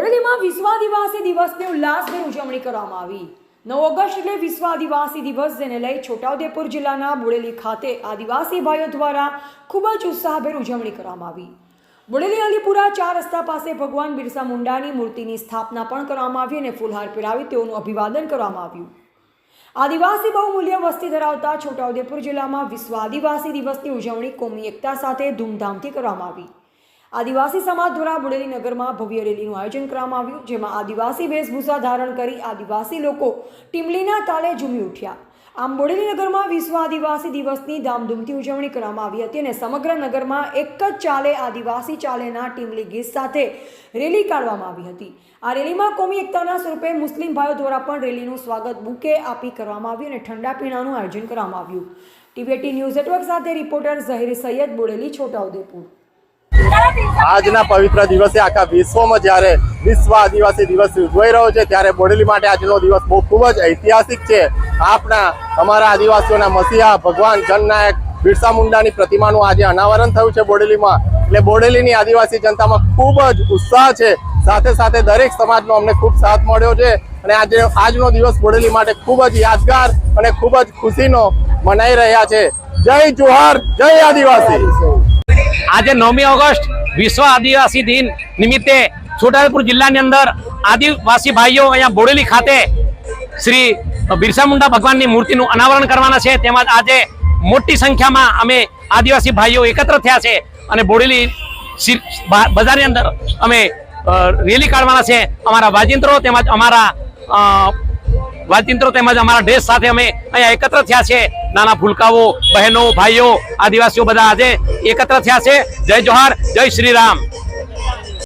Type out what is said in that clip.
બોડેલીમાં વિશ્વ આદિવાસી દિવસની ઉલ્લાસભેર ઉજવણી કરવામાં આવી। 9 ઓગસ્ટ એટલે વિશ્વ આદિવાસી દિવસ, જેને લઈ છોટાઉદેપુર જિલ્લાના બોડેલી ખાતે આદિવાસી ભાઈઓ દ્વારા ખૂબ જ ઉત્સાહભેર ઉજવણી કરવામાં આવી। બોડેલી અલીપુરા 4 રસ્તા પાસે ભગવાન બિરસા મુંડાની મૂર્તિની સ્થાપના પણ કરવામાં આવી અને ફૂલહાર પહેરાવી તેઓનું અભિવાદન કરવામાં આવ્યું। આદિવાસી બહુમૂલ્ય વસ્તી ધરાવતા છોટાઉદેપુર જિલ્લામાં વિશ્વ આદિવાસી દિવસની ઉજવણી કોમી એકતા સાથે ધૂમધામથી કરવામાં આવી। આદિવાસી સમાજ દ્વારા બોડેલી નગરમાં ભવ્ય રેલીનું આયોજન કરવામાં આવ્યું, જેમાં આદિવાસી વેશભૂષા ધારણ કરી આદિવાસી લોકો ટીમલીના તાલે ઝૂમી ઉઠ્યા। આમ બોડેલી નગરમાં વિશ્વ આદિવાસી દિવસની ધામધૂમથી ઉજવણી કરવામાં આવી હતી અને સમગ્ર નગરમાં એક જ ચાલે આદિવાસી ચાલેના ટીમલી ગીત સાથે રેલી કાઢવામાં આવી હતી। આ રેલીમાં કોમી એકતાના સ્વરૂપે મુસ્લિમ ભાઈઓ દ્વારા પણ રેલીનું સ્વાગત બુકે આપી કરવામાં આવ્યું અને ઠંડા પીણાનું આયોજન કરવામાં આવ્યું। ટીવી18 ન્યૂઝ નેટવર્ક સાથે રિપોર્ટર ઝહીર સૈયદ, બોડેલી, છોટાઉદેપુર। આજના પવિત્ર દિવસે આખા વિશ્વમાં જ્યારે વિશ્વ આદિવાસી દિવસ ઉજવાઈ રહ્યો છે, ત્યારે બોડેલી માટે આજનો દિવસ ખૂબ જ ઐતિહાસિક છે। અમારા આદિવાસીઓના મસીહા ભગવાન જનનાયક બિરસા મુંડાની પ્રતિમાનું આજે અનાવરણ થયું છે બોડેલીમાં। એટલે બોડેલીની આદિવાસી જનતામાં ખૂબ જ ઉત્સાહ છે, સાથે સાથે દરેક સમાજનો અમને ખૂબ સાથ મળ્યો છે અને આજનો દિવસ બોડેલી માટે ખૂબ જ યાદગાર અને ખૂબ જ ખુશીનો મનાઈ રહ્યા છે। જય જોહાર, જય આદિવાસી। આજે 9મી ઓગસ્ટ વિશ્વ આદિવાસી દિન નિમિત્તે છોટાઉદેપુર જિલ્લાની અંદર આદિવાસી ભાઈઓ અહીંયા બોડેલી ખાતે શ્રી બિરસા મુંડા ભગવાનની મૂર્તિનું અનાવરણ કરવાના છે। તેમજ આજે મોટી સંખ્યામાં અમે આદિવાસી ભાઈઓ એકત્ર થયા છે અને બોડેલી બજારની અંદર અમે રેલી કાઢવાના છે। અમારા વાજિંત્રો તેમજ અમારા દેશ સાથે અમે અહીંયા એકત્ર થયા છે। નાના ભૂલકાઓ, બહેનો, ભાઈઓ, આદિવાસીઓ બધા આજે એકત્ર થયા છે। જય જોહાર, જય શ્રી રામ।